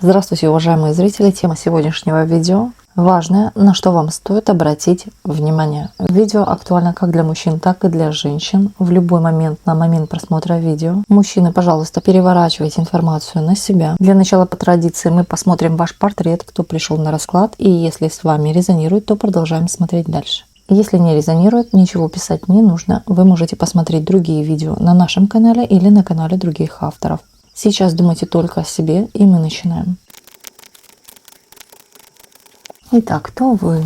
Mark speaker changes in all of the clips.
Speaker 1: Здравствуйте, уважаемые зрители! Тема сегодняшнего видео важная, на что вам стоит обратить внимание. Видео актуально как для мужчин, так и для женщин. В любой момент, на момент просмотра видео. Мужчины, пожалуйста, переворачивайте информацию на себя. Для начала, по традиции, мы посмотрим ваш портрет, кто пришел на расклад. И если с вами резонирует, то продолжаем смотреть дальше. Если не резонирует, ничего писать не нужно. Вы можете посмотреть другие видео на нашем канале или на канале других авторов. Сейчас думайте только о себе, и мы начинаем. Итак, кто вы?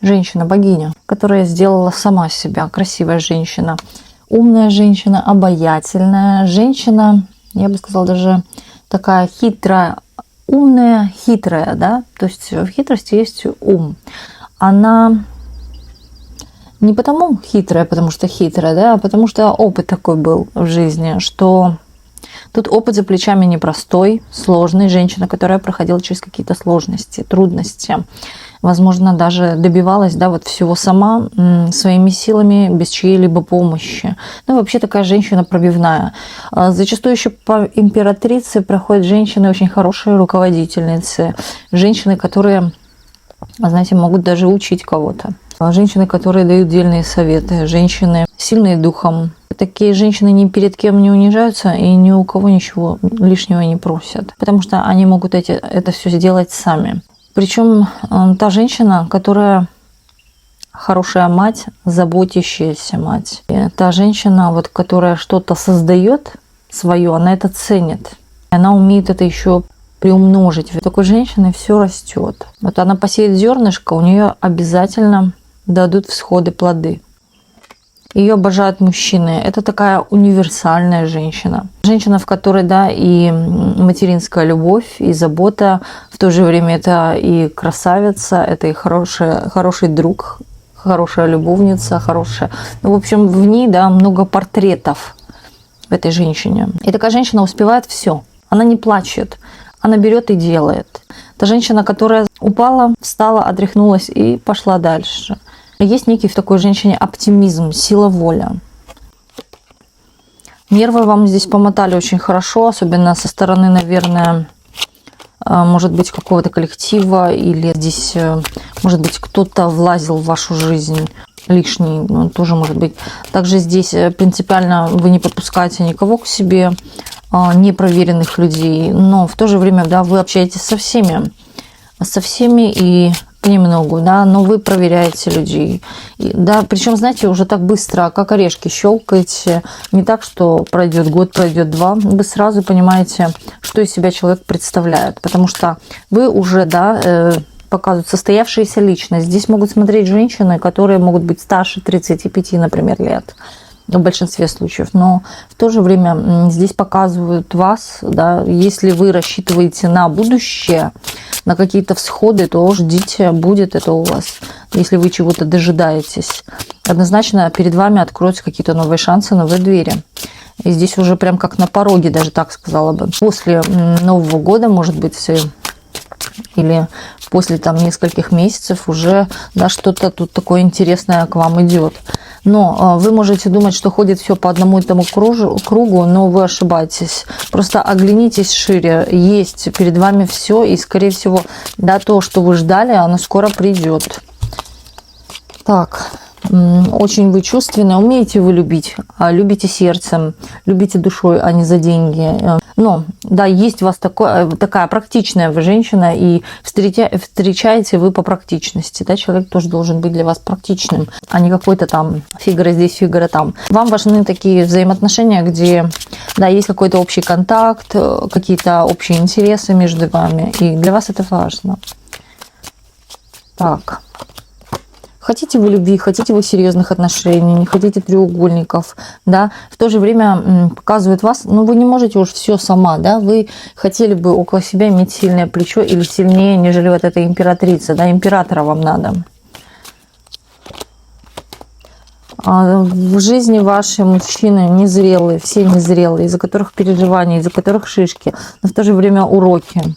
Speaker 1: Женщина-богиня, которая сделала сама себя. Красивая женщина, умная женщина, обаятельная женщина, я бы сказала, даже такая хитрая, умная, хитрая, да? То есть в хитрости есть ум. Она не потому хитрая, потому что хитрая, да, а потому что опыт такой был в жизни, что тут опыт за плечами непростой, сложный. Женщина, которая проходила через какие-то сложности, трудности. Возможно, даже добивалась, да, вот всего сама, своими силами, без чьей-либо помощи. Ну, вообще такая женщина пробивная. Зачастую еще по императрице проходят женщины очень хорошие руководительницы. Женщины, которые, знаете, могут даже учить кого-то. Женщины, которые дают дельные советы. Женщины сильные духом. Такие женщины ни перед кем не унижаются и ни у кого ничего лишнего не просят, потому что они могут это все сделать сами. Причем та женщина, которая хорошая мать, заботящаяся мать, и та женщина, вот, которая что-то создает свое, она это ценит. Она умеет это еще приумножить. У такой женщины все растет. Вот она посеет зернышко, у нее обязательно дадут всходы плоды. Ее обожают мужчины. Это такая универсальная женщина. Женщина, в которой, да, и материнская любовь, и забота. В то же время это и красавица, это и хороший друг, хорошая любовница, хорошая. Ну, в общем, в ней, да, много портретов в этой женщине. И такая женщина успевает все. Она не плачет. Она берет и делает. Это женщина, которая упала, встала, отряхнулась и пошла дальше. Есть некий в такой женщине оптимизм, сила воли. Нервы вам здесь помотали очень хорошо, особенно со стороны, наверное, может быть, какого-то коллектива, или здесь, может быть, кто-то влазил в вашу жизнь лишний, ну, тоже может быть. Также здесь принципиально вы не подпускаете никого к себе, непроверенных людей, но в то же время, да, вы общаетесь со всеми и понемногу, да, но вы проверяете людей. Да, причем, знаете, уже так быстро, как орешки щелкаете. Не так, что пройдет год, пройдет два. Вы сразу понимаете, что из себя человек представляет. Потому что вы уже, да, показывают состоявшаяся личность. Здесь могут смотреть женщины, которые могут быть старше 35, например, лет. В большинстве случаев. Но в то же время здесь показывают вас, да, если вы рассчитываете на будущее, на какие-то всходы, то ждите, будет это у вас. Если вы чего-то дожидаетесь, однозначно перед вами откроются какие-то новые шансы, новые двери. И здесь уже прям как на пороге, даже так сказала бы. После Нового года, может быть, или после там нескольких месяцев уже, да, что-то тут такое интересное к вам идет. Но вы можете думать, что ходит все по одному и тому кругу, но вы ошибаетесь. Просто оглянитесь шире. Есть перед вами все, и, скорее всего, да, то, что вы ждали, оно скоро придет. Так, очень вы чувственны, умеете вы любить, любите сердцем, любите душой, а не за деньги. Но, да, есть у вас такая практичная вы женщина, и встречаете вы по практичности. Да, человек тоже должен быть для вас практичным, а не какой-то там фигура здесь, фигура там. Вам важны такие взаимоотношения, где, да, есть какой-то общий контакт, какие-то общие интересы между вами, и для вас это важно. Так. Хотите вы любви, хотите вы серьезных отношений, не хотите треугольников, да, в то же время показывает вас, но вы не можете уж все сама, да, вы хотели бы около себя иметь сильное плечо или сильнее, нежели вот эта императрица, да, императора вам надо. В жизни ваши мужчины незрелые, все незрелые, из-за которых переживания, из-за которых шишки, но в то же время уроки.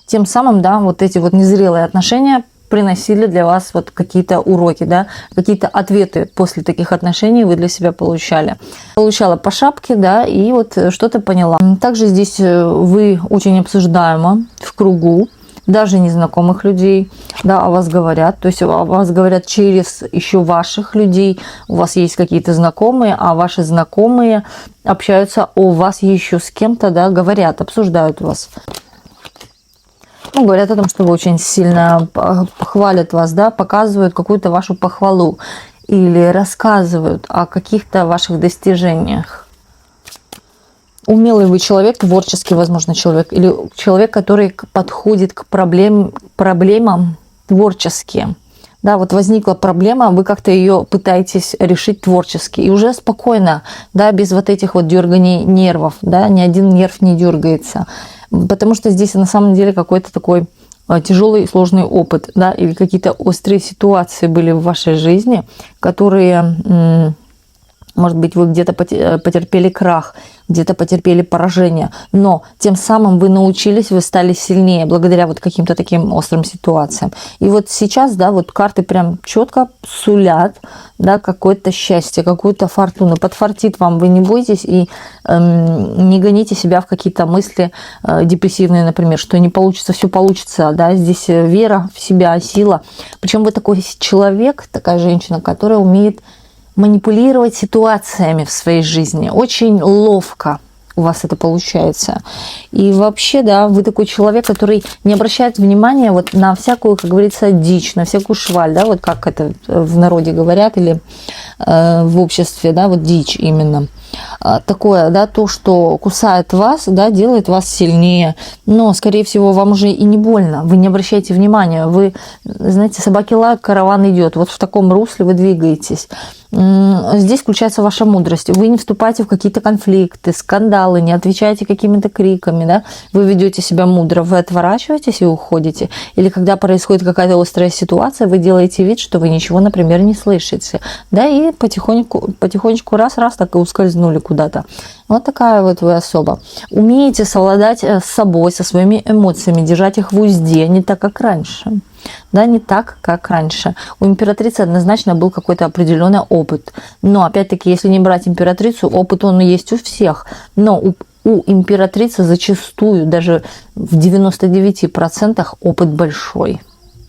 Speaker 1: Тем самым, да, вот эти вот незрелые отношения приносили для вас вот какие-то уроки, да, какие-то ответы после таких отношений вы для себя получали. Получала по шапке, да, и вот что-то поняла. Также здесь вы очень обсуждаемо в кругу, даже незнакомых людей, да, о вас говорят, то есть о вас говорят через еще ваших людей, у вас есть какие-то знакомые, а ваши знакомые общаются о вас еще с кем-то, да, говорят, обсуждают вас. Ну, говорят о том, что вы очень сильно хвалят вас, да, показывают какую-то вашу похвалу или рассказывают о каких-то ваших достижениях. Умелый вы человек, творческий, возможно, человек, или человек, который подходит к проблемам творчески. Да, вот возникла проблема, вы как-то ее пытаетесь решить творчески. И уже спокойно, да, без вот этих вот дерганий нервов, да, ни один нерв не дергается. Потому что здесь на самом деле какой-то такой тяжелый и сложный опыт, да, или какие-то острые ситуации были в вашей жизни, которые... Может быть, вы где-то потерпели крах, где-то потерпели поражение, но тем самым вы научились, вы стали сильнее благодаря вот каким-то таким острым ситуациям. И вот сейчас, да, вот карты прям четко сулят, да, какое-то счастье, какую-то фортуну. Подфартит вам, вы не бойтесь и не гоните себя в какие-то мысли депрессивные, например, что не получится, все получится, да, здесь вера в себя, сила. Причем вы такой человек, такая женщина, которая умеет манипулировать ситуациями в своей жизни. Очень ловко у вас это получается. И вообще, да, вы такой человек, который не обращает внимания вот на всякую, как говорится, дичь, на всякую шваль, да, вот как это в народе говорят или в обществе, да, вот дичь именно. Такое, да, то, что кусает вас, да, делает вас сильнее, но, скорее всего, вам уже и не больно, вы не обращаете внимания, вы, знаете, собаки лают, караван идет, вот в таком русле вы двигаетесь. Здесь включается ваша мудрость, вы не вступаете в какие-то конфликты, скандалы, не отвечаете какими-то криками, да, вы ведете себя мудро, вы отворачиваетесь и уходите, или когда происходит какая-то острая ситуация, вы делаете вид, что вы ничего, например, не слышите, да, и потихонечку раз-раз так и ускользнули куда-то. Вот такая вот вы особа. Умеете совладать с собой, со своими эмоциями, держать их в узде, не так, как раньше. Да, не так, как раньше. У императрицы однозначно был какой-то определенный опыт. Но, опять-таки, если не брать императрицу, опыт он есть у всех. Но у императрицы зачастую, даже в 99% опыт большой.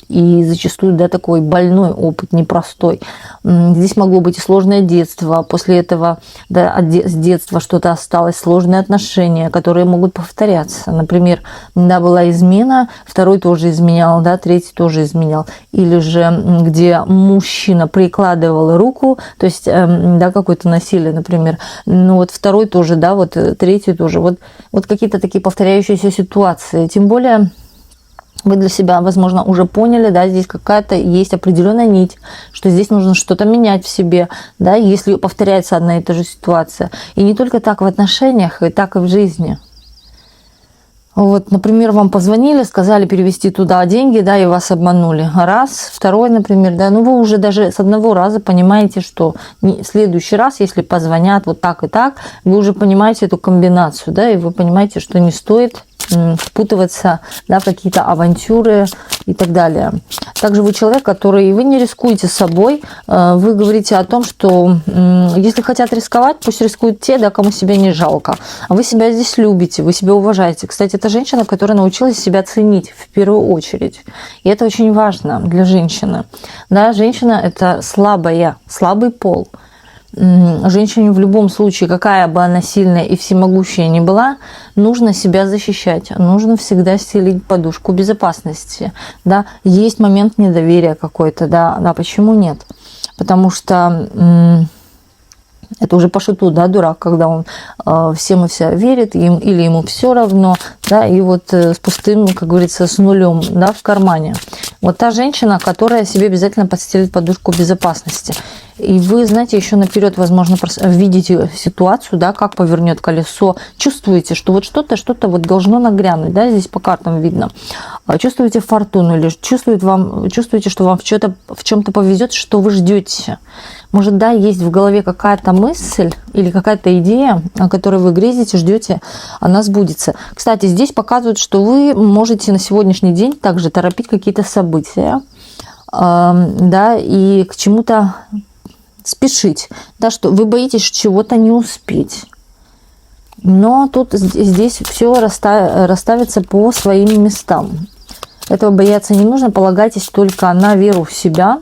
Speaker 1: И зачастую, да, такой больной опыт, непростой. Здесь могло быть и сложное детство, после этого, да, с детства что-то осталось, сложные отношения, которые могут повторяться. Например, да, была измена, второй тоже изменял, да, третий тоже изменял. Или же, где мужчина прикладывал руку, то есть, да, какое-то насилие, например, ну вот второй тоже, да, вот третий тоже. Вот какие-то такие повторяющиеся ситуации. Тем более... Вы для себя, возможно, уже поняли, да, здесь какая-то есть определенная нить, что здесь нужно что-то менять в себе, да, если повторяется одна и та же ситуация. И не только так в отношениях, и так и в жизни. Вот, например, вам позвонили, сказали перевести туда деньги, да, и вас обманули. Раз, второй, например, да, ну вы уже даже с одного раза понимаете, что в следующий раз, если позвонят вот так и так, вы уже понимаете эту комбинацию, да, и вы понимаете, что не стоит впутываться, да, в какие-то авантюры и так далее. Также вы человек, который, вы не рискуете собой, вы говорите о том, что если хотят рисковать, пусть рискуют те, да, кому себя не жалко. А вы себя здесь любите, вы себя уважаете. Кстати, это женщина, которая научилась себя ценить в первую очередь. И это очень важно для женщины. Да, женщина – это слабый пол. Женщине в любом случае, какая бы она сильная и всемогущая ни была, нужно себя защищать, нужно всегда стелить подушку безопасности. Да? Есть момент недоверия какой-то, да, почему нет? Потому что это уже по шуту, да, дурак, когда он всем и вся верит, или ему все равно, да, и вот с пустым, как говорится, с нулем, да, в кармане. Вот та женщина, которая себе обязательно подстелит подушку безопасности. И вы, знаете, еще наперед, возможно, видите ситуацию, да, как повернет колесо, чувствуете, что вот что-то вот должно нагрянуть, да, здесь по картам видно. Чувствуете фортуну или чувствуете, что вам в чем-то повезет, что вы ждете. Может, да, есть в голове какая-то мысль или какая-то идея, о которой вы грезите, ждете, она сбудется. Кстати, здесь показывают, что вы можете на сегодняшний день также торопить какие-то события, да, и к чему-то спешить, да, что вы боитесь чего-то не успеть. Но тут здесь все расставится по своим местам. Этого бояться не нужно, полагайтесь только на веру в себя,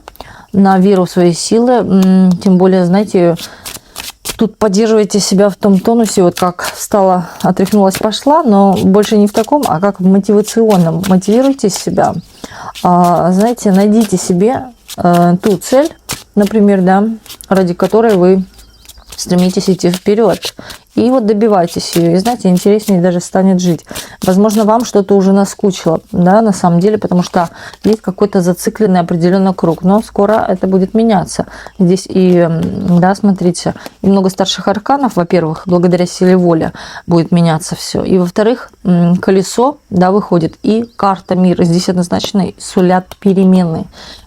Speaker 1: на веру в свои силы, тем более, знаете, тут поддерживайте себя в том тонусе, вот как встала, отряхнулась, пошла, но больше не в таком, а как в мотивационном. Мотивируйте себя, знаете, найдите себе ту цель, например, да, ради которой вы стремитесь идти вперед. И вот добивайтесь ее. И знаете, интереснее даже станет жить. Возможно, вам что-то уже наскучило, да, на самом деле, потому что есть какой-то зацикленный определенный круг. Но скоро это будет меняться. Здесь и, да, смотрите, и много старших арканов, во-первых, благодаря силе воли будет меняться все. И, во-вторых, колесо, да, выходит. И карта мира. Здесь однозначно сулят перемены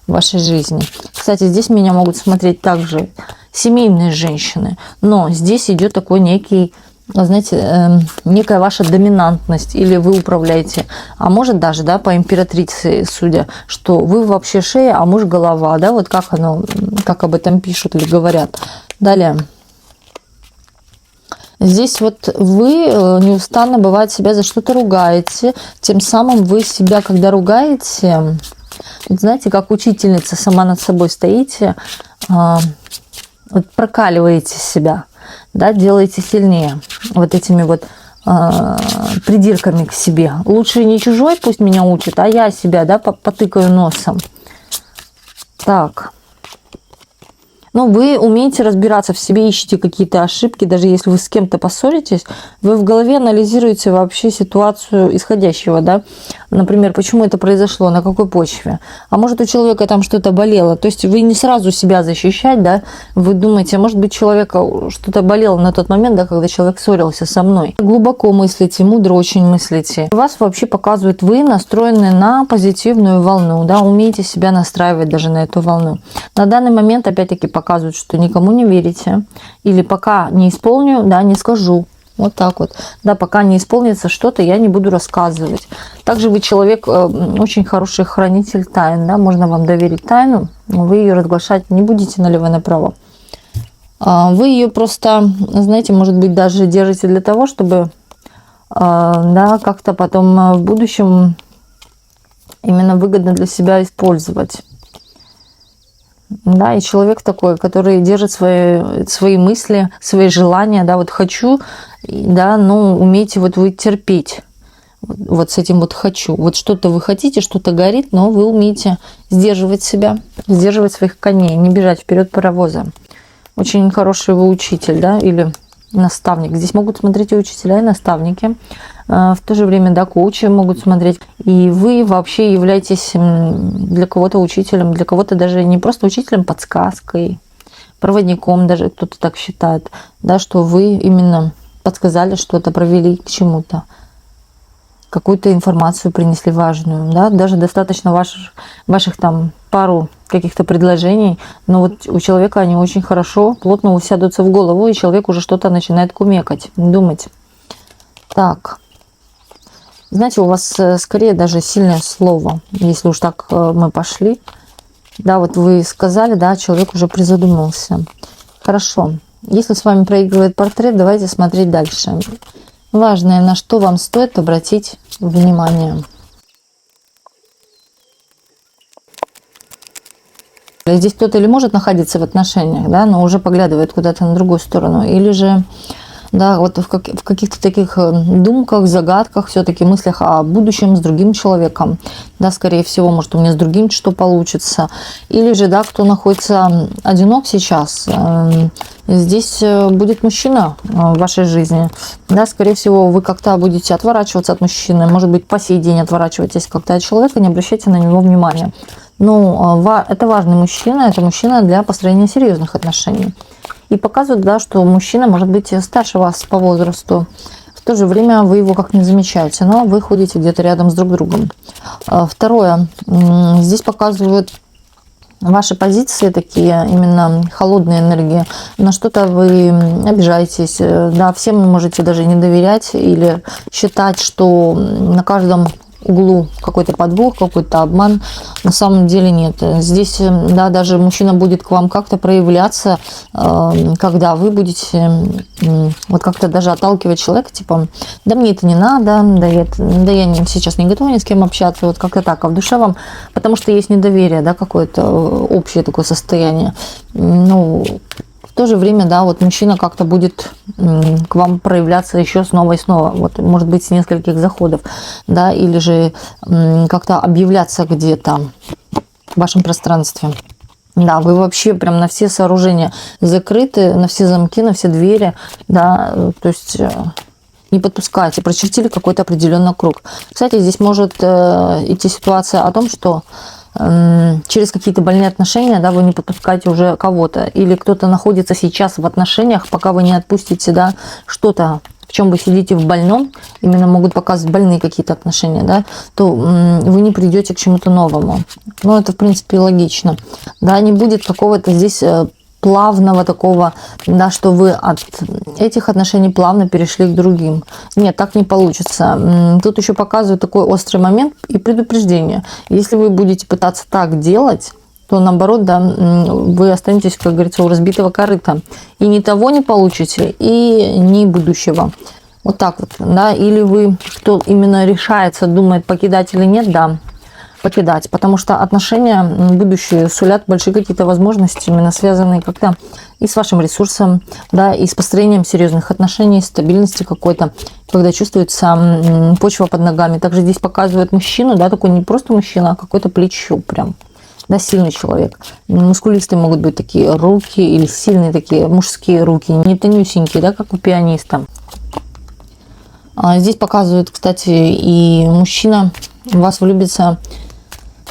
Speaker 1: в вашей жизни. Кстати, здесь меня могут смотреть также семейные женщины, но здесь идет такой некий, знаете, некая ваша доминантность, или вы управляете, а может даже, да, по императрице судя, что вы вообще шея, а муж голова, да, вот как оно, как об этом пишут или говорят. Далее. Здесь вот вы неустанно, бывает, себя за что-то ругаете, тем самым вы себя, когда ругаете, знаете, как учительница сама над собой стоите, вот прокаливаете себя, да, делаете сильнее вот этими вот придирками к себе. Лучше не чужой пусть меня учит, а я себя, да, потыкаю носом. Так. Ну, вы умеете разбираться в себе, ищете какие-то ошибки, даже если вы с кем-то поссоритесь, вы в голове анализируете вообще ситуацию исходящего, да, например, почему это произошло, на какой почве, а может у человека там что-то болело, то есть вы не сразу себя защищать, да, вы думаете, может быть, человека что-то болело на тот момент, да, когда человек ссорился со мной. Глубоко мыслите, мудро очень мыслите. Вас вообще показывают, вы настроены на позитивную волну, да, умеете себя настраивать даже на эту волну. На данный момент, опять-таки, показывают, что никому не верите, или пока не исполню, да, не скажу. Вот так вот. Да, пока не исполнится что-то, я не буду рассказывать. Также вы человек, очень хороший хранитель тайн, да, можно вам доверить тайну, но вы ее разглашать не будете налево-направо. Вы ее просто, знаете, может быть, даже держите для того, чтобы, да, как-то потом в будущем именно выгодно для себя использовать. Да, и человек такой, который держит свои мысли, свои желания, да, вот хочу, да, но умейте вот вы терпеть, вот с этим вот хочу. Вот что-то вы хотите, что-то горит, но вы умеете сдерживать себя, сдерживать своих коней, не бежать вперед паровоза. Очень хороший вы учитель, да, или наставник. Здесь могут смотреть и учителя, и наставники. В то же время, да, коучи могут смотреть. И вы вообще являетесь для кого-то учителем, для кого-то даже не просто учителем, подсказкой, проводником, даже кто-то так считает, да, что вы именно подсказали что-то, провели к чему-то, какую-то информацию принесли важную, да, даже достаточно ваших там пару каких-то предложений, но вот у человека они очень хорошо, плотно усядутся в голову, и человек уже что-то начинает кумекать, думать. Так. Знаете, у вас скорее даже сильное слово, если уж так мы пошли. Да, вот вы сказали, да, человек уже призадумался. Хорошо. Если с вами проигрывает портрет, давайте смотреть дальше. Важное, на что вам стоит обратить внимание. Здесь кто-то или может находиться в отношениях, да, но уже поглядывает куда-то на другую сторону, или же, да, вот в каких-то таких думках, загадках, все-таки мыслях о будущем с другим человеком, да, скорее всего, может, у меня с другим что получится, или же, да, кто находится одинок сейчас, здесь будет мужчина в вашей жизни, да, скорее всего, вы как-то будете отворачиваться от мужчины, может быть, по сей день отворачиваетесь как-то от человека, не обращайте на него внимания. Ну, это важный мужчина, это мужчина для построения серьезных отношений. И показывают, да, что мужчина может быть старше вас по возрасту. В то же время вы его как не замечаете, но вы ходите где-то рядом с друг другом. Второе. Здесь показывают ваши позиции такие, именно холодные энергии. На что-то вы обижаетесь. Да, всем можете даже не доверять или считать, что на каждом углу какой-то подвох, какой-то обман. На самом деле нет. Здесь, да, даже мужчина будет к вам как-то проявляться, когда вы будете вот как-то даже отталкивать человека, типа, да мне это не надо, да я сейчас не готова ни с кем общаться, вот как-то так. А в душе вам, потому что есть недоверие, да, какое-то общее такое состояние. Ну, в то же время, да, вот мужчина как-то будет к вам проявляться еще снова и снова, вот, может быть, с нескольких заходов, да, или же как-то объявляться где-то в вашем пространстве. Да, вы вообще прям на все сооружения закрыты, на все замки, на все двери, да, то есть не подпускайте, прочертили какой-то определенный круг. Кстати, здесь может идти ситуация о том, что через какие-то больные отношения, да, вы не подпускаете уже кого-то, или кто-то находится сейчас в отношениях, пока вы не отпустите, да, что-то, в чем вы сидите в больном, именно могут показывать больные какие-то отношения, да, то вы не придете к чему-то новому. Ну, это, в принципе, логично. Да, не будет какого-то здесь плавного такого, да, что вы от этих отношений плавно перешли к другим. Нет, так не получится. Тут еще показывают такой острый момент и предупреждение. Если вы будете пытаться так делать, то наоборот, да, вы останетесь, как говорится, у разбитого корыта. И ни того не получите, и ни будущего. Вот так вот, да. Или вы, кто именно решается, думает, покидать или нет, да, покидать, потому что отношения будущие сулят большие какие-то возможности, именно связанные как-то и с вашим ресурсом, да, и с построением серьезных отношений, стабильности какой-то, когда чувствуется почва под ногами. Также здесь показывают мужчину, да, такой не просто мужчина, а какой-то плечо прям, да, сильный человек. Мускулистые могут быть такие руки или сильные такие мужские руки, не тонюсенькие, да, как у пианиста. Здесь показывают, кстати, и мужчина в вас влюбится,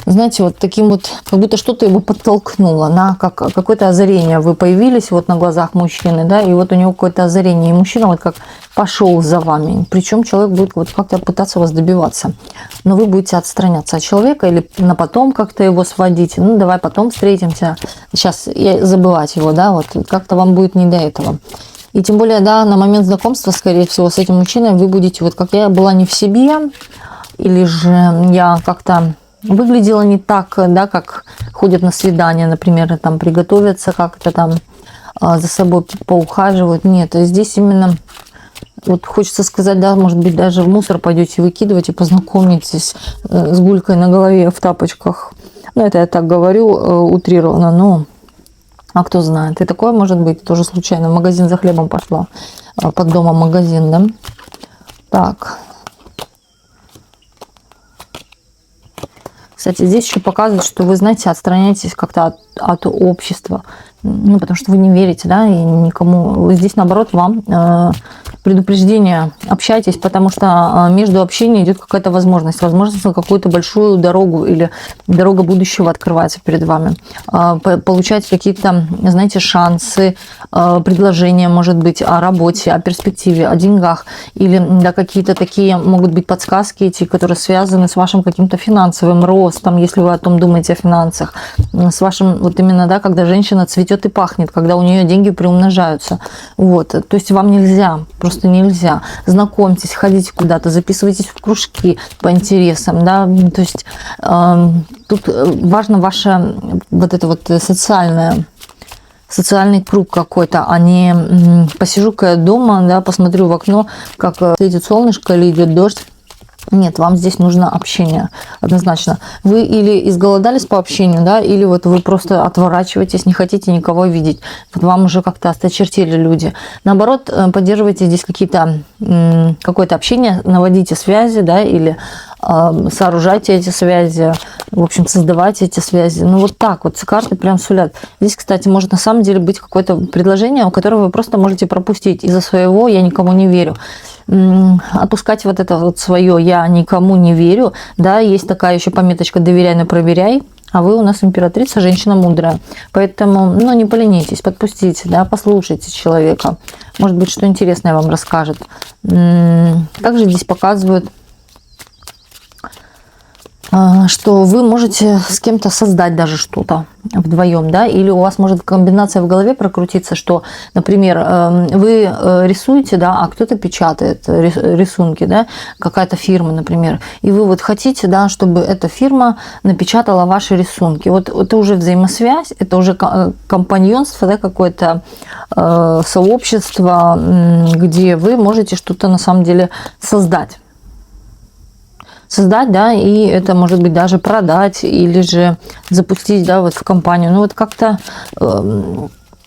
Speaker 1: знаете, вот таким вот, как будто что-то его подтолкнуло, на какое-то озарение. Вы появились вот на глазах мужчины, да, и вот у него какое-то озарение, и мужчина вот как пошел за вами. Причем человек будет вот как-то пытаться вас добиваться. Но вы будете отстраняться от человека или на потом как-то его сводить. Ну, давай потом встретимся. Сейчас забывать его, да, вот как-то вам будет не до этого. И тем более, да, на момент знакомства, скорее всего, с этим мужчиной вы будете, вот как я была не в себе, или же я как-то выглядела не так, да, как ходят на свидания, например, там приготовятся как-то там, за собой поухаживают. Нет, здесь именно, вот хочется сказать, да, может быть, даже в мусор пойдете выкидывать и познакомитесь с гулькой на голове в тапочках. Ну, это я так говорю утрированно, но а кто знает. И такое может быть, тоже случайно в магазин за хлебом пошла, под домом магазин, да. Так. Кстати, здесь еще показывает, что вы, знаете, отстраняетесь как-то от общества, ну, потому что вы не верите, да, и никому. Здесь, наоборот, вам предупреждение, общайтесь, потому что между общением идет какая-то возможность на какую-то большую дорогу или дорога будущего открывается перед вами. Получать какие-то, знаете, шансы, предложения, может быть, о работе, о перспективе, о деньгах, или, да, какие-то такие могут быть подсказки эти, которые связаны с вашим каким-то финансовым ростом, если вы о том думаете о финансах, с вашим, вот именно, да, когда женщина цветет и пахнет, когда у нее деньги приумножаются. Вот, то есть вам нельзя, просто нельзя. Знакомьтесь, ходите куда-то, записывайтесь в кружки по интересам, да, то есть тут важно ваше вот это вот социальный круг какой-то, а не посижу-ка я дома, да, посмотрю в окно, как светит солнышко или идет дождь. Нет, вам здесь нужно общение, однозначно. Вы или изголодались по общению, да, или вот вы просто отворачиваетесь, не хотите никого видеть. Вот вам уже как-то осточертели люди. Наоборот, поддерживайте здесь какое-то общение, наводите связи, да, или сооружайте эти связи, в общем, создавайте эти связи. Ну, вот так вот, карты прям сулят. Здесь, кстати, может на самом деле быть какое-то предложение, у которого вы просто можете пропустить. Из-за своего «я никому не верю». Отпускать вот это вот свое «я никому не верю», да, есть такая еще пометочка «доверяй, но проверяй», а вы у нас императрица, женщина мудрая, поэтому, ну, не поленитесь, подпустите, да, послушайте человека, может быть, что интересное вам расскажет. Также здесь показывают, что вы можете с кем-то создать даже что-то. вдвоем, да, или у вас может комбинация в голове прокрутиться, что, например, вы рисуете, да, а кто-то печатает рисунки, да, какая-то фирма, например, и вы вот хотите, да, чтобы эта фирма напечатала ваши рисунки. Вот это уже взаимосвязь, это уже компаньонство, да, какое-то сообщество, где вы можете что-то на самом деле создать, да, и это может быть даже продать или же запустить, да, вот в компанию, ну вот как-то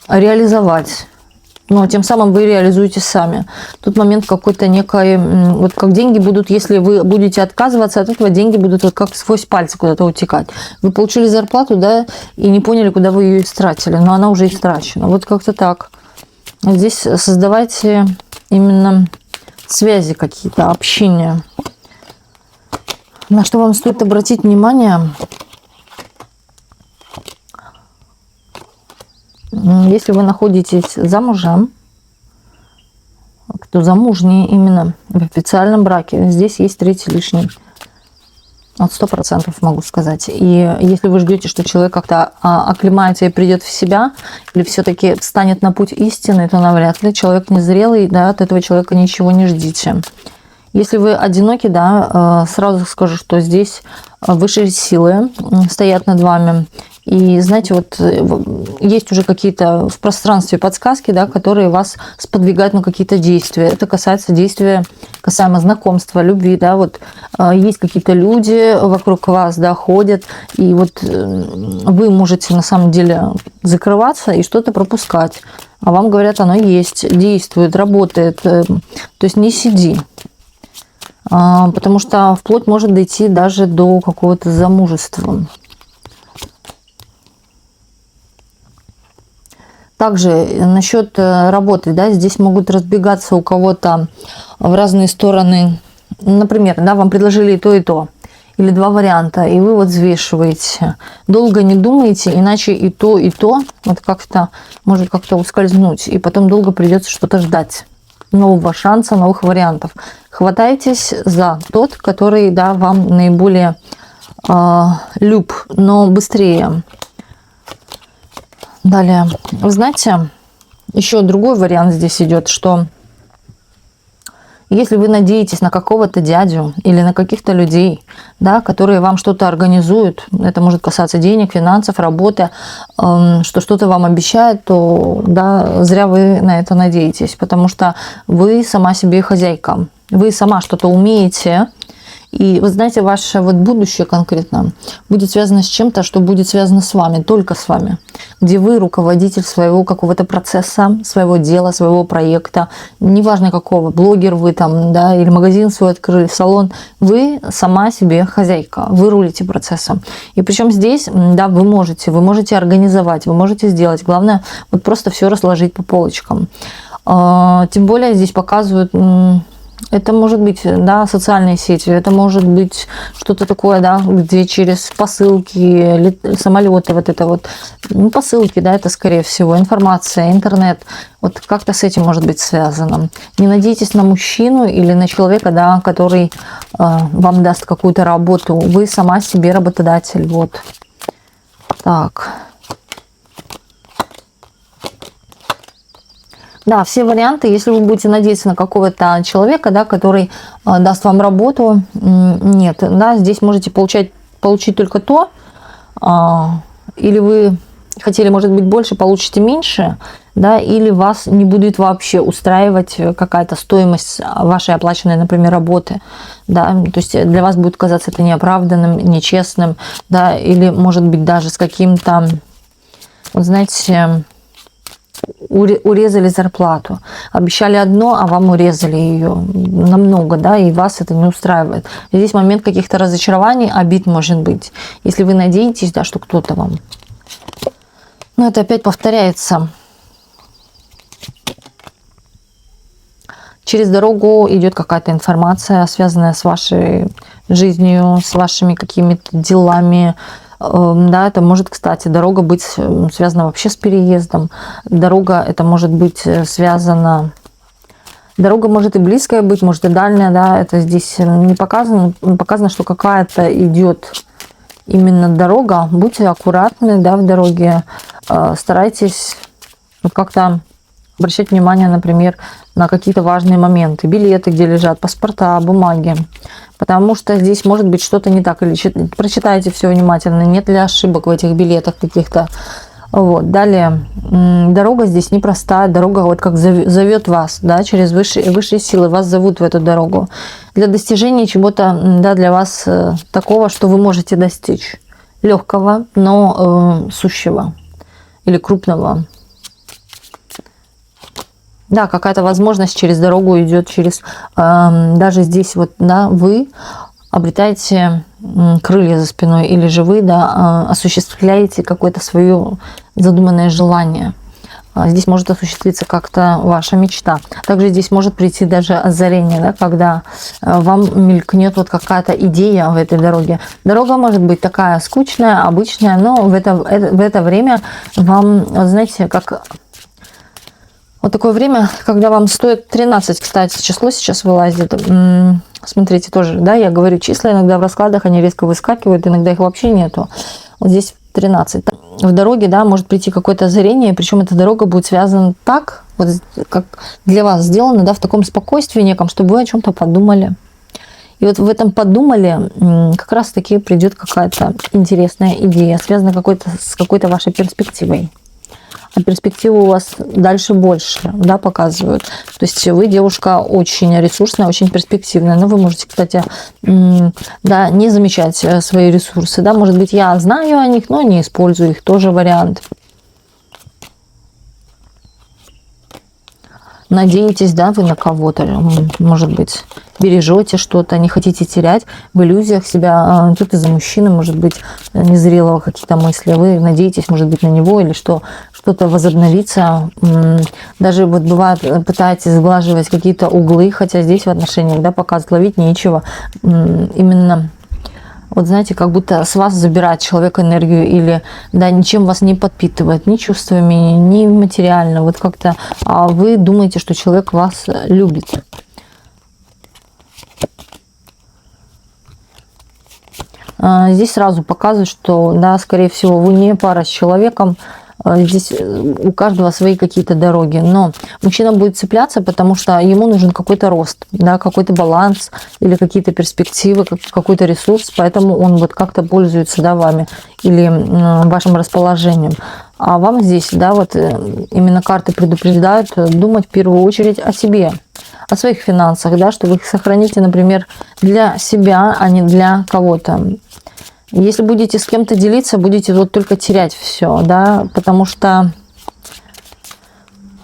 Speaker 1: реализовать. Но тем самым вы реализуете сами. Тут момент какой-то некой, вот как деньги будут, если вы будете отказываться от этого, деньги будут вот как сквозь пальцы куда-то утекать. Вы получили зарплату, да, и не поняли, куда вы ее истратили, но она уже истрачена. Вот как-то так. Здесь создавайте именно связи какие-то, общения. На что вам стоит обратить внимание, если вы находитесь замужем, кто замужний именно в официальном браке, здесь есть третий лишний. От 100% могу сказать. И если вы ждете, что человек как-то оклемается и придет в себя, или все-таки встанет на путь истины, то навряд ли. Человек незрелый, да, от этого человека ничего не ждите. Если вы одиноки, да, сразу скажу, что здесь высшие силы стоят над вами. И знаете, вот есть уже какие-то в пространстве подсказки, да, которые вас сподвигают на какие-то действия. Это касается действия, касаемо знакомства, любви, да, вот есть какие-то люди вокруг вас, да, ходят, и вот вы можете на самом деле закрываться и что-то пропускать. А вам говорят, оно есть, действует, работает. То есть не сиди. Потому что вплоть может дойти даже до какого-то замужества. Также насчет работы, да, здесь могут разбегаться у кого-то в разные стороны. Например, да, вам предложили и то, или два варианта, и вы вот взвешиваете. Долго не думаете, иначе и то вот как-то может как-то ускользнуть, и потом долго придется что-то ждать. Нового шанса, новых вариантов. Хватайтесь за тот, который, да, вам наиболее люб, но быстрее. Далее, вы знаете, еще другой вариант здесь идет, что если вы надеетесь на какого-то дядю или на каких-то людей, да, которые вам что-то организуют, это может касаться денег, финансов, работы, что что-то вам обещают, то да, зря вы на это надеетесь, потому что вы сама себе хозяйка, вы сама что-то умеете. И вы знаете, ваше вот будущее конкретно будет связано с чем-то, что будет связано с вами, только с вами. Где вы руководитель своего какого-то процесса, своего дела, своего проекта. Неважно какого, блогер вы там, да, или магазин свой открыли, салон. Вы сама себе хозяйка, вы рулите процессом. И причем здесь, да, вы можете организовать, вы можете сделать. Главное, вот просто все разложить по полочкам. Тем более здесь показывают... Это может быть, да, социальные сети, это может быть что-то такое, да, где через посылки, самолеты, вот это вот, ну, посылки, да, это скорее всего информация, интернет, вот как-то с этим может быть связано. Не надейтесь на мужчину или на человека, да, который вам даст какую-то работу, вы сама себе работодатель, вот. Так. Да, все варианты, если вы будете надеяться на какого-то человека, да, который даст вам работу, нет, да, здесь можете получить только то, или вы хотели, может быть, больше, получите меньше, да, или вас не будет вообще устраивать какая-то стоимость вашей оплаченной, например, работы, да, то есть для вас будет казаться это неоправданным, нечестным, да, или, может быть, даже с каким-то, вот знаете, урезали зарплату. Обещали одно, а вам урезали ее намного, да, и вас это не устраивает. Здесь момент каких-то разочарований, обид может быть. Если вы надеетесь, да, что кто-то вам. Но это опять повторяется. Через дорогу идет какая-то информация, связанная с вашей жизнью, с вашими какими-то делами. Да, это может, кстати, дорога быть связана вообще с переездом. Дорога это может быть связана... Дорога может и близкая быть, может и дальняя, да, это здесь не показано. Показано, что какая-то идет именно дорога. Будьте аккуратны, да, в дороге. Старайтесь вот как-то обращать внимание, например, на какие-то важные моменты. Билеты, где лежат, паспорта, бумаги. Потому что здесь может быть что-то не так. Или прочитайте все внимательно, нет ли ошибок в этих билетах каких-то. Вот. Далее, дорога здесь непростая. Дорога вот как зовет вас, да, через высшие силы. Вас зовут в эту дорогу. Для достижения чего-то, да, для вас такого, что вы можете достичь. Легкого, но сущего. Или крупного. Да, какая-то возможность через дорогу идет, через даже здесь вот, да, вы обретаете крылья за спиной, или же вы, да, осуществляете какое-то свое задуманное желание. Здесь может осуществиться как-то ваша мечта. Также здесь может прийти даже озарение, да, когда вам мелькнет вот какая-то идея в этой дороге. Дорога может быть такая скучная, обычная, но в это время вам, знаете, как... Вот такое время, когда вам стоит 13, кстати, число сейчас вылазит. Смотрите, тоже, да, я говорю числа, иногда в раскладах они резко выскакивают, иногда их вообще нету. Вот здесь 13. В дороге, да, может прийти какое-то озарение, причем эта дорога будет связана так, вот как для вас сделана, да, в таком спокойствии неком, чтобы вы о чем-то подумали. И вот в этом подумали, как раз-таки придет какая-то интересная идея, связанная с какой-то вашей перспективой. А перспективы у вас дальше больше, да, показывают. То есть вы девушка очень ресурсная, очень перспективная. Но вы можете, кстати, да, не замечать свои ресурсы. Да. Может быть, я знаю о них, но не использую их. Тоже вариант. Надеетесь, да, вы на кого-то, может быть, бережете что-то, не хотите терять, в иллюзиях себя. Тут из-за мужчины, может быть, незрелого какие-то мысли. Вы надеетесь, может быть, на него, или что что-то возобновится. Даже вот бывает, пытаетесь сглаживать какие-то углы, хотя здесь в отношениях, да, пока ловить нечего. Именно... Вот знаете, как будто с вас забирает человек энергию, или, да, ничем вас не подпитывает, ни чувствами, ни материально. Вот как-то вы думаете, что человек вас любит. Здесь сразу показывает, что, да, скорее всего, вы не пара с человеком. Здесь у каждого свои какие-то дороги. Но мужчина будет цепляться, потому что ему нужен какой-то рост, да, какой-то баланс или какие-то перспективы, какой-то ресурс. Поэтому он вот как-то пользуется, да, вами или вашим расположением. А вам здесь, да, вот именно карты предупреждают думать в первую очередь о себе, о своих финансах, да, что вы их сохраните, например, для себя, а не для кого-то. Если будете с кем-то делиться, будете вот только терять все, да, потому что,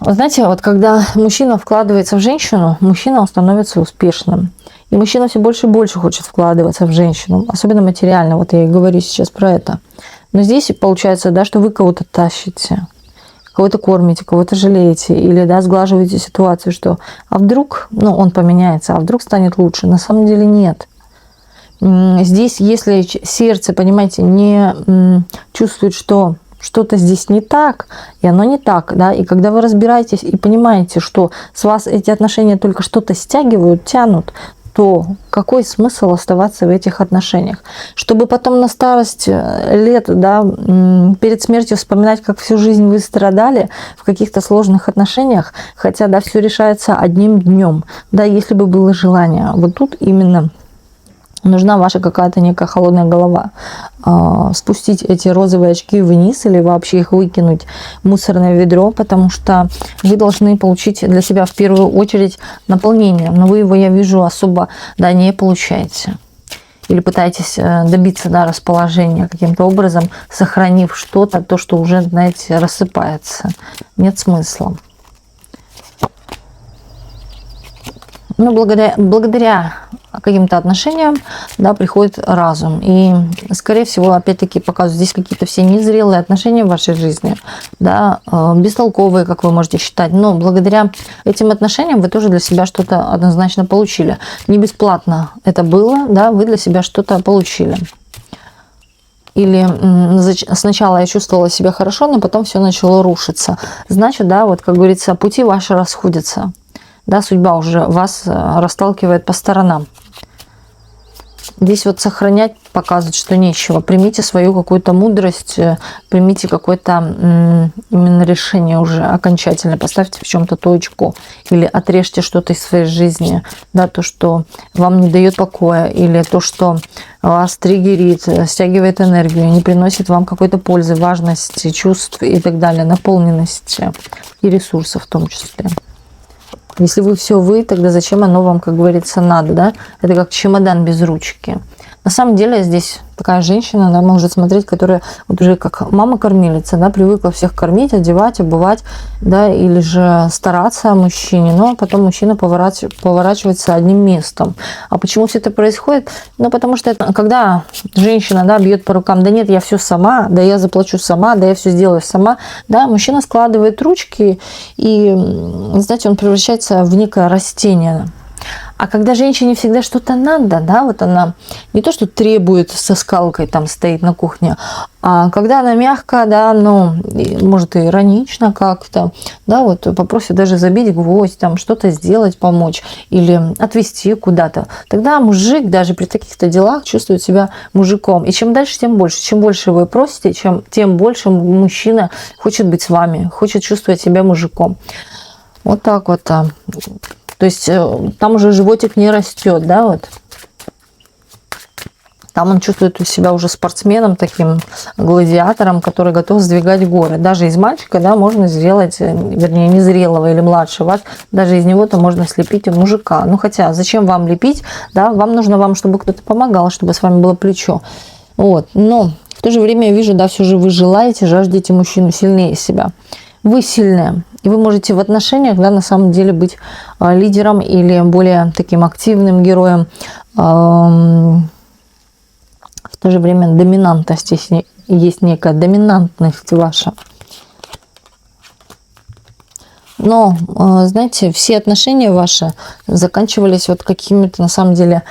Speaker 1: знаете, вот когда мужчина вкладывается в женщину, мужчина становится успешным. И мужчина все больше и больше хочет вкладываться в женщину, особенно материально, вот я и говорю сейчас про это. Но здесь получается, да, что вы кого-то тащите, кого-то кормите, кого-то жалеете, или, да, сглаживаете ситуацию, что, а вдруг, ну, он поменяется, а вдруг станет лучше. На самом деле нет. Здесь, если сердце, понимаете, не чувствует, что что-то здесь не так, и оно не так, да, и когда вы разбираетесь и понимаете, что с вас эти отношения только что-то стягивают, тянут, то какой смысл оставаться в этих отношениях? Чтобы потом на старость лет, да, перед смертью вспоминать, как всю жизнь вы страдали в каких-то сложных отношениях, хотя, да, все решается одним днем, да, если бы было желание. Вот тут именно нужна ваша какая-то некая холодная голова. Спустить эти розовые очки вниз или вообще их выкинуть в мусорное ведро, потому что вы должны получить для себя в первую очередь наполнение. Но вы его, я вижу, особо, да, не получаете. Или пытаетесь добиться, да, расположения каким-то образом, сохранив что-то, то, что уже, знаете, рассыпается. Нет смысла. Но благодаря каким-то отношениям, да, приходит разум. И, скорее всего, опять-таки показывают здесь какие-то все незрелые отношения в вашей жизни, да, бестолковые, как вы можете считать. Но благодаря этим отношениям вы тоже для себя что-то однозначно получили. Не бесплатно это было, да, вы для себя что-то получили. Или сначала я чувствовала себя хорошо, но потом все начало рушиться. Значит, да, вот, как говорится, пути ваши расходятся. Да, судьба уже вас расталкивает по сторонам. Здесь вот сохранять показывает, что нечего. Примите свою какую-то мудрость, примите какое-то именно решение уже окончательно. Поставьте в чем-то точку или отрежьте что-то из своей жизни. Да, то, что вам не дает покоя, или то, что вас триггерит, стягивает энергию, не приносит вам какой-то пользы, важности, чувств и так далее, наполненности и ресурсов в том числе. Если вы все вы, тогда зачем оно вам, как говорится, надо, да? Это как чемодан без ручки. На самом деле здесь такая женщина, да, может смотреть, которая вот уже как мама-кормилица, да, привыкла всех кормить, одевать, обувать, да, или же стараться о мужчине, но потом мужчина поворачивается одним местом. А почему все это происходит? Ну, потому что это, когда женщина, да, бьет по рукам, да нет, я все сама, да я заплачу сама, да я все сделаю сама, да, мужчина складывает ручки и, знаете, он превращается в некое растение. А когда женщине всегда что-то надо, да, вот она не то, что требует со скалкой там стоит на кухне, а когда она мягко, да, ну, может и иронично как-то, да, вот попросит даже забить гвоздь, там что-то сделать, помочь или отвезти куда-то, тогда мужик даже при таких-то делах чувствует себя мужиком. И чем дальше, тем больше. Чем больше вы просите, тем больше мужчина хочет быть с вами, хочет чувствовать себя мужиком. Вот так вот. То есть там уже животик не растет, да, вот. Там он чувствует себя уже спортсменом, таким гладиатором, который готов сдвигать горы. Даже из мальчика, да, можно сделать, вернее, незрелого или младшего вас, даже из него-то можно слепить мужика. Ну, хотя, зачем вам лепить, да, вам нужно, чтобы кто-то помогал, чтобы с вами было плечо. Вот, но в то же время я вижу, да, все же вы желаете, жаждете мужчину сильнее себя. Вы сильные, и вы можете в отношениях, да, на самом деле быть лидером или более таким активным героем. В то же время доминантность, есть некая доминантность ваша. Но, знаете, все отношения ваши заканчивались вот какими-то, на самом деле,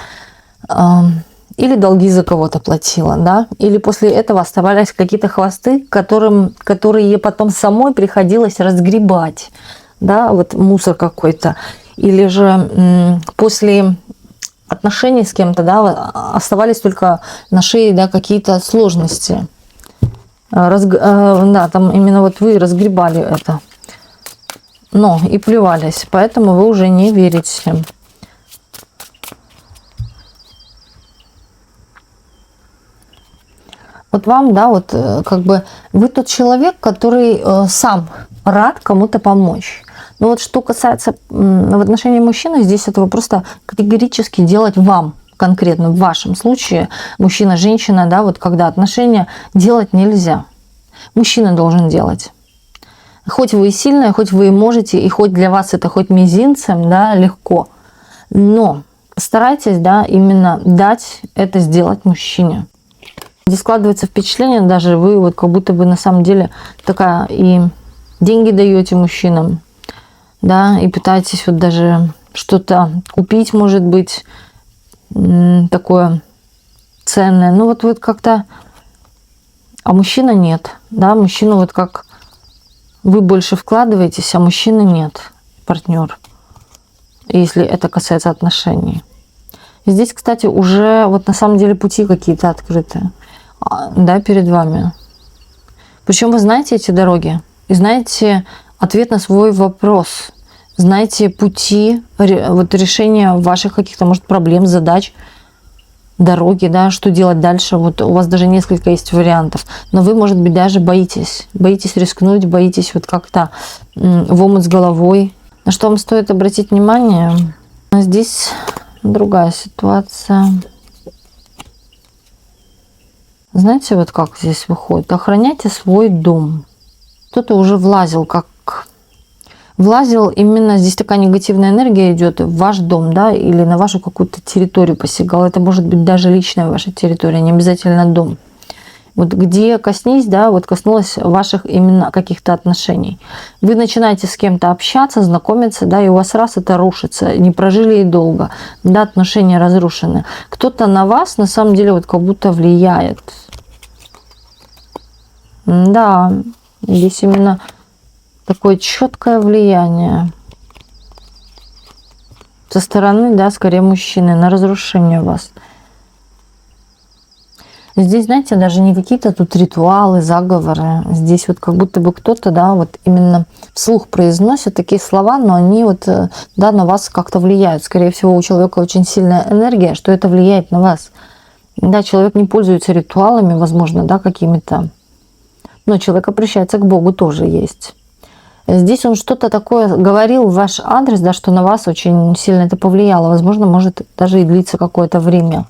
Speaker 1: или долги за кого-то платила, да, или после этого оставались какие-то хвосты, которые потом самой приходилось разгребать, да, вот мусор какой-то, или же после отношений с кем-то, да, оставались только на шее, да, какие-то сложности, да, там именно вот вы разгребали это, но и плевались, поэтому вы уже не верите. Вот вам, да, вот как бы вы тот человек, который сам рад кому-то помочь. Но вот что касается в отношении мужчины, здесь этого просто категорически делать вам, конкретно в вашем случае, мужчина-женщина, да, вот когда отношения делать нельзя. Мужчина должен делать. Хоть вы и сильная, хоть вы и можете, и хоть для вас это хоть мизинцем, да, легко. Но старайтесь, да, именно дать это сделать мужчине. Здесь складывается впечатление, даже вы вот как будто бы на самом деле такая и деньги даете мужчинам, да, и пытаетесь вот даже что-то купить, может быть, такое ценное. Ну вот как-то, а мужчина нет, да, мужчина вот как вы больше вкладываетесь, а мужчина нет, партнер, если это касается отношений. И здесь, кстати, уже вот на самом деле пути какие-то открыты, да, перед вами. Причем вы знаете эти дороги, и знаете ответ на свой вопрос, знаете пути вот решения ваших каких-то, может, проблем, задач, дороги, да, что делать дальше. Вот у вас даже несколько есть вариантов, но вы, может быть, даже боитесь рискнуть, боитесь вот как-то в омут с головой. На что вам стоит обратить внимание? Здесь другая ситуация. Знаете, вот как здесь выходит? Охраняйте свой дом. Кто-то уже влазил именно, здесь такая негативная энергия идет в ваш дом, да, или на вашу какую-то территорию посягал. Это может быть даже личная ваша территория, не обязательно дом. Вот где коснись, да, вот коснулась ваших именно каких-то отношений. Вы начинаете с кем-то общаться, знакомиться, да, и у вас раз это рушится, не прожили и долго, да, отношения разрушены. Кто-то на вас на самом деле вот как будто влияет. Да, здесь именно такое четкое влияние со стороны, да, скорее мужчины на разрушение вас. Здесь, знаете, даже не какие-то тут ритуалы, заговоры. Здесь вот как будто бы кто-то, да, вот именно вслух произносит такие слова, но они вот, да, на вас как-то влияют. Скорее всего, у человека очень сильная энергия, что это влияет на вас. Да, человек не пользуется ритуалами, возможно, да, какими-то. Но человек обращается к Богу тоже есть. Здесь он что-то такое говорил в ваш адрес, да, что на вас очень сильно это повлияло. Возможно, может даже и длиться какое-то время.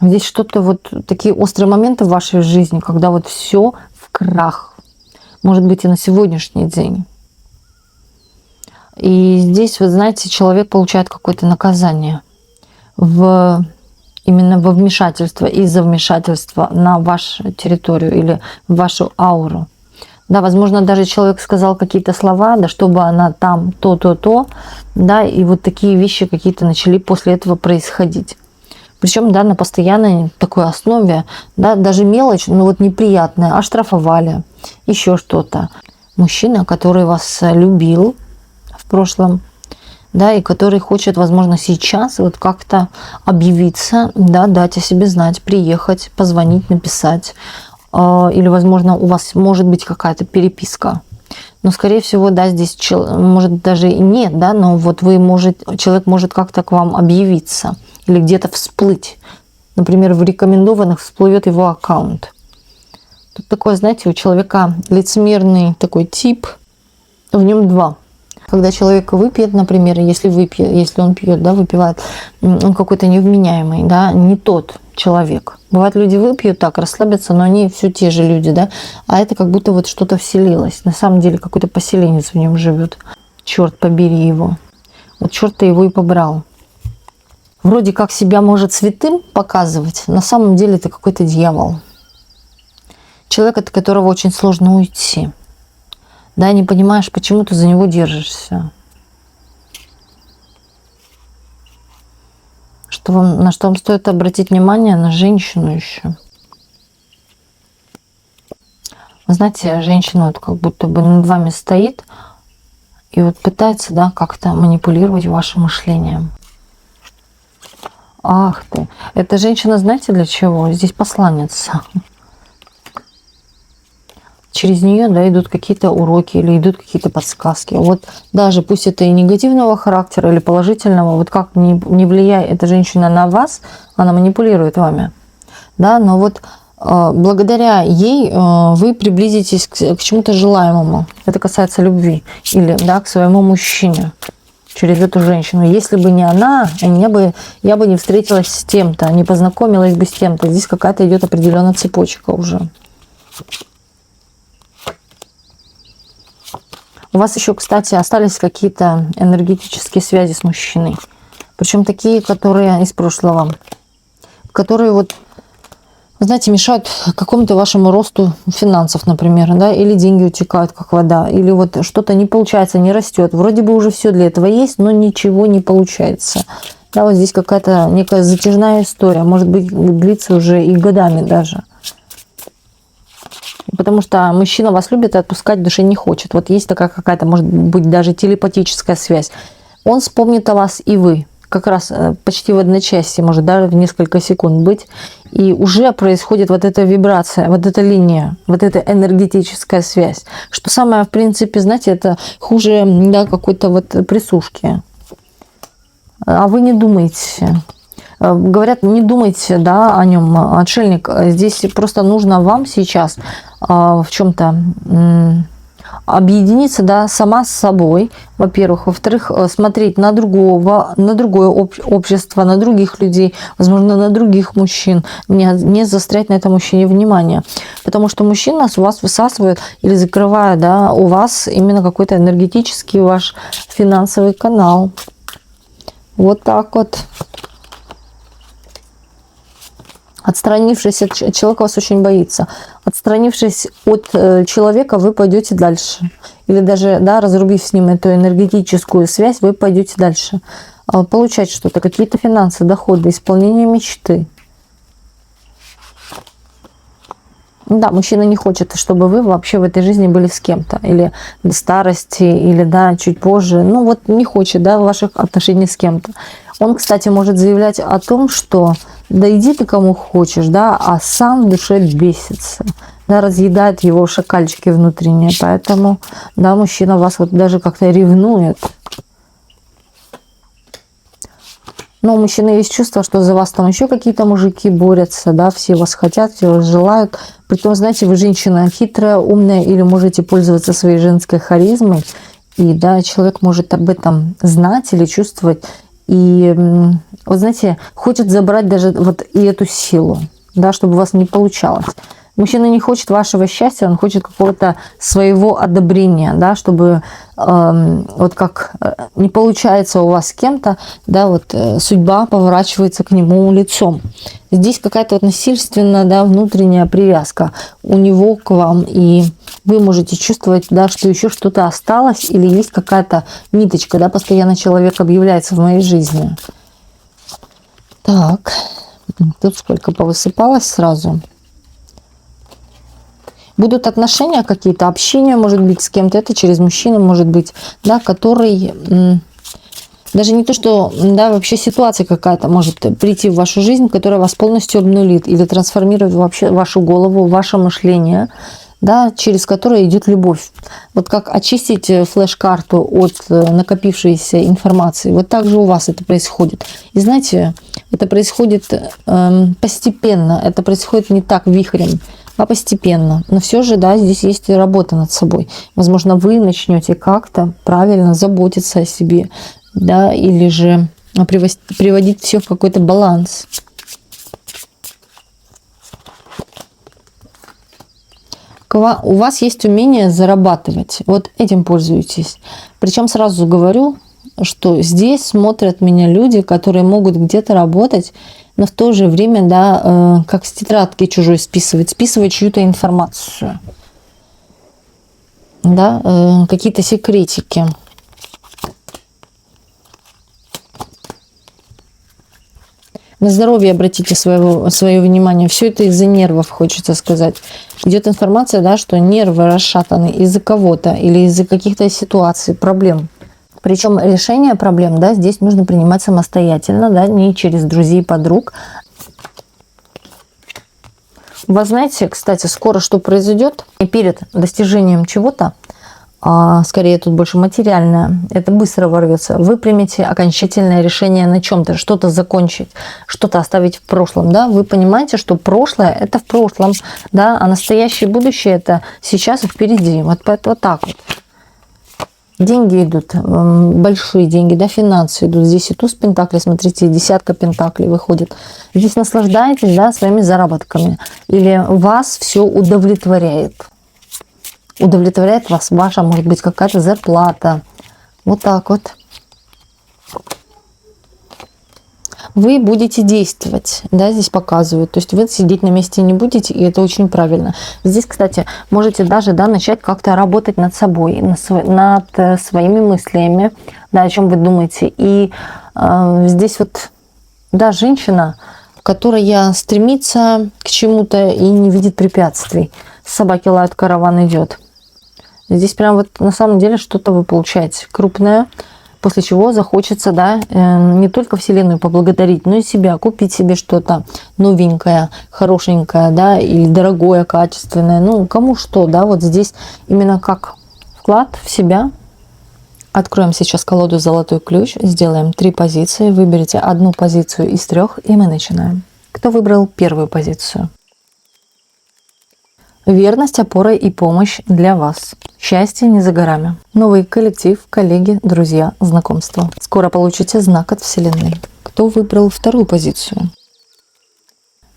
Speaker 1: Здесь что-то вот такие острые моменты в вашей жизни, когда вот все в крах. Может быть, и на сегодняшний день. И здесь, вы знаете, человек получает какое-то наказание именно во вмешательство, из-за вмешательства на вашу территорию или в вашу ауру. Да, возможно, даже человек сказал какие-то слова, да, чтобы она там то, да, и вот такие вещи какие-то начали после этого происходить. Причем, да, на постоянной такой основе, да, даже мелочь, ну вот неприятная, оштрафовали, еще что-то. Мужчина, который вас любил в прошлом, да, и который хочет, возможно, сейчас вот как-то объявиться, да, дать о себе знать, приехать, позвонить, написать. Или, возможно, у вас может быть какая-то переписка. Но, скорее всего, да, здесь может даже и нет, да, но вот человек может как-то к вам объявиться или где-то всплыть. Например, в рекомендованных всплывет его аккаунт. Тут такое, знаете, у человека лицемерный такой тип, в нем два. Когда человек выпьет, например, если он пьет, да, выпивает, он какой-то невменяемый, да, не тот человек. Бывает, люди выпьют так, расслабятся, но они все те же люди, да, а это как будто вот что-то вселилось. На самом деле какой-то поселенец в нем живет. Черт побери его. Вот черт-то его и побрал. Вроде как себя может святым показывать, на самом деле это какой-то дьявол. Человек, от которого очень сложно уйти. Да, не понимаешь, почему ты за него держишься. На что вам стоит обратить внимание? На женщину еще. Вы знаете, женщина вот как будто бы над вами стоит и вот пытается, да, как-то манипулировать вашим мышлением. Ах ты. Эта женщина, знаете, для чего? Здесь посланница. Через нее, да, идут какие-то уроки или идут какие-то подсказки. Вот даже пусть это и негативного характера или положительного, вот как не влияет эта женщина на вас, она манипулирует вами. Да, но вот благодаря ей вы приблизитесь к чему-то желаемому. Это касается любви или, да, к своему мужчине через эту женщину. Если бы не она, я бы не встретилась с тем-то, не познакомилась бы с тем-то. Здесь какая-то идет определенная цепочка уже. У вас еще, кстати, остались какие-то энергетические связи с мужчиной. Причем такие, которые из прошлого. Которые вот, знаете, мешают какому-то вашему росту финансов, например, да, или деньги утекают, как вода, или вот что-то не получается, не растет. Вроде бы уже все для этого есть, но ничего не получается. Да, вот здесь какая-то некая затяжная история, может быть, длится уже и годами даже. Потому что мужчина вас любит и отпускать в душе не хочет. Вот есть такая какая-то, может быть, даже телепатическая связь. Он вспомнит о вас, и вы. Как раз почти в одночасье, может даже в несколько секунд быть. И уже происходит вот эта вибрация, вот эта линия, вот эта энергетическая связь. Что самое, в принципе, знаете, это хуже, да, какой-то вот присушки. А вы не думаете. Говорят, не думайте, да, о нем, отшельник. Здесь просто нужно вам сейчас в чем-то объединиться, да, сама с собой, во-первых. Во-вторых, смотреть на другое общество, на других людей, возможно, на других мужчин. Не заострять на этом мужчине внимание. Потому что мужчина у вас высасывает или закрывает, да, у вас именно какой-то энергетический ваш финансовый канал. Вот так вот. Отстранившись от человека, вас очень боится. Отстранившись от человека, вы пойдете дальше. Или даже, да, разрубив с ним эту энергетическую связь, вы пойдете дальше. Получать что-то, какие-то финансы, доходы, исполнение мечты. Да, мужчина не хочет, чтобы вы вообще в этой жизни были с кем-то. Или до старости, или, да, чуть позже. Ну вот не хочет, да, ваших отношений с кем-то. Он, кстати, может заявлять о том, что да иди ты кому хочешь, да, а сам в душе бесится, да, разъедает его шакальчики внутренние. Поэтому, да, мужчина вас вот даже как-то ревнует. Но у мужчины есть чувство, что за вас там еще какие-то мужики борются, да, все вас хотят, все вас желают. Притом, знаете, вы женщина хитрая, умная, или можете пользоваться своей женской харизмой. И, да, человек может об этом знать или чувствовать. И, вот знаете, хочет забрать даже вот и эту силу, да, чтобы у вас не получалось. Мужчина не хочет вашего счастья, он хочет какого-то своего одобрения, да, чтобы вот как не получается у вас с кем-то, да, вот судьба поворачивается к нему лицом. Здесь какая-то вот насильственная, да, внутренняя привязка у него к вам, и вы можете чувствовать, да, что еще что-то осталось или есть какая-то ниточка, да, постоянно человек объявляется в моей жизни. Так, тут сколько повысыпалось сразу. Будут отношения какие-то, общение, может быть, с кем-то, это через мужчину, может быть, да, который, даже не то, что, да, вообще ситуация какая-то может прийти в вашу жизнь, которая вас полностью обнулит или трансформирует вообще вашу голову, ваше мышление, да, через которое идет любовь. Вот как очистить флеш-карту от накопившейся информации, вот так же у вас это происходит. И знаете, это происходит постепенно, это происходит не так вихрем, а постепенно. Но все же, да, здесь есть работа над собой. Возможно, вы начнете как-то правильно заботиться о себе, да, или же приводить все в какой-то баланс. У вас есть умение зарабатывать. Вот этим пользуйтесь. Причем сразу говорю, что здесь смотрят меня люди, которые могут где-то работать, но в то же время, да, как с тетрадки чужой списывать чью-то информацию. Да, какие-то секретики. На здоровье обратите свое внимание. Все это из-за нервов, хочется сказать. Идет информация, да, что нервы расшатаны из-за кого-то или из-за каких-то ситуаций, проблем. Причем решение проблем, да, здесь нужно принимать самостоятельно, да, не через друзей, подруг. Вы знаете, кстати, скоро что произойдет? И перед достижением чего-то, скорее тут больше материальное, это быстро ворвется. Вы примете окончательное решение на чем-то, что-то закончить, что-то оставить в прошлом, да. Вы понимаете, что прошлое – это в прошлом, да, а настоящее будущее – это сейчас и впереди. Вот так вот. Деньги идут, большие деньги, да, финансы идут. Здесь и туз пентаклей, смотрите, и десятка пентаклей выходит. Здесь наслаждаетесь, да, своими заработками. Или вас все удовлетворяет. Удовлетворяет вас ваша, может быть, какая-то зарплата. Вот так вот. Вы будете действовать, да, здесь показывают. То есть вы сидеть на месте не будете, и это очень правильно. Здесь, кстати, можете даже, да, начать как-то работать над собой, над своими мыслями, да, о чем вы думаете. И здесь вот, да, женщина, которая стремится к чему-то и не видит препятствий. Собаки лают, караван идет. Здесь прям вот на самом деле что-то вы получаете крупное, после чего захочется, да, не только Вселенную поблагодарить, но и себя, купить себе что-то новенькое, хорошенькое, да, или дорогое, качественное, ну, кому что, да, вот здесь именно как вклад в себя. Откроем сейчас колоду «Золотой ключ», сделаем 3 позиции, выберите одну позицию из 3, и мы начинаем. Кто выбрал первую позицию? Верность, опора и помощь для вас. Счастье не за горами. Новый коллектив, коллеги, друзья, знакомства. Скоро получите знак от Вселенной. Кто выбрал вторую позицию?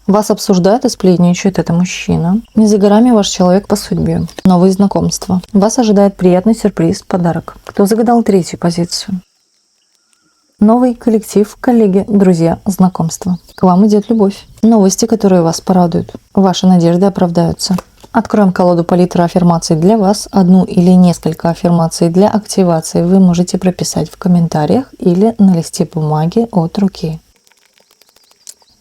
Speaker 1: Вас обсуждают и сплетничают, это мужчина. Не за горами ваш человек по судьбе. Новые знакомства. Вас ожидает приятный сюрприз, подарок. Кто загадал третью позицию? Новый коллектив, коллеги, друзья, знакомства. К вам идет любовь. Новости, которые вас порадуют. Ваши надежды оправдаются. Откроем колоду палитра аффирмаций для вас. Одну или несколько аффирмаций для активации вы можете прописать в комментариях или на листе бумаги от руки.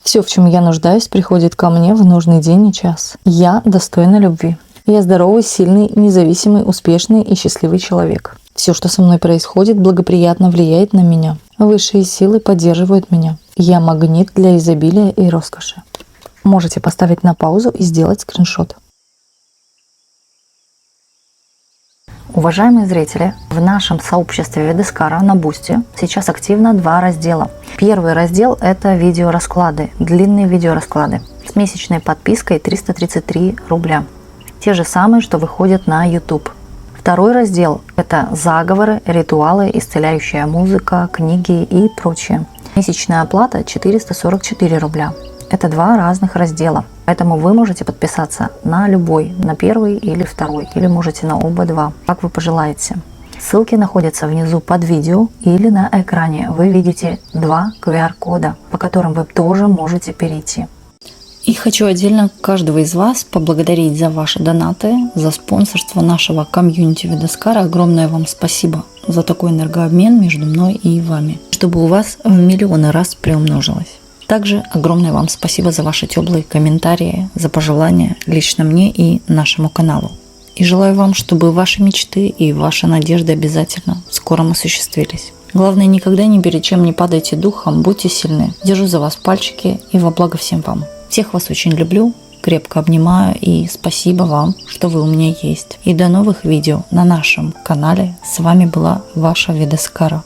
Speaker 1: Все, в чем я нуждаюсь, приходит ко мне в нужный день и час. Я достойна любви. Я здоровый, сильный, независимый, успешный и счастливый человек. Все, что со мной происходит, благоприятно влияет на меня. Высшие силы поддерживают меня. Я магнит для изобилия и роскоши. Можете поставить на паузу и сделать скриншот. Уважаемые зрители, в нашем сообществе Ведескара на Бусти сейчас активно 2 раздела. Первый раздел – это видеорасклады, длинные видеорасклады с месячной подпиской 333 рубля. Те же самые, что выходят на YouTube. Второй раздел – это заговоры, ритуалы, исцеляющая музыка, книги и прочее. Месячная оплата 444 рубля. Это 2 разных раздела, поэтому вы можете подписаться на любой, на первый или второй, или можете на оба 2, как вы пожелаете. Ссылки находятся внизу под видео или на экране. Вы видите 2 QR-кода, по которым вы тоже можете перейти. И хочу отдельно каждого из вас поблагодарить за ваши донаты, за спонсорство нашего комьюнити Ведескара. Огромное вам спасибо за такой энергообмен между мной и вами, чтобы у вас в миллионы раз приумножилось. Также огромное вам спасибо за ваши теплые комментарии, за пожелания лично мне и нашему каналу. И желаю вам, чтобы ваши мечты и ваши надежды обязательно в скором осуществились. Главное, никогда ни перед чем не падайте духом, будьте сильны. Держу за вас пальчики и во благо всем вам. Всех вас очень люблю, крепко обнимаю и спасибо вам, что вы у меня есть. И до новых видео на нашем канале. С вами была ваша Ведескара.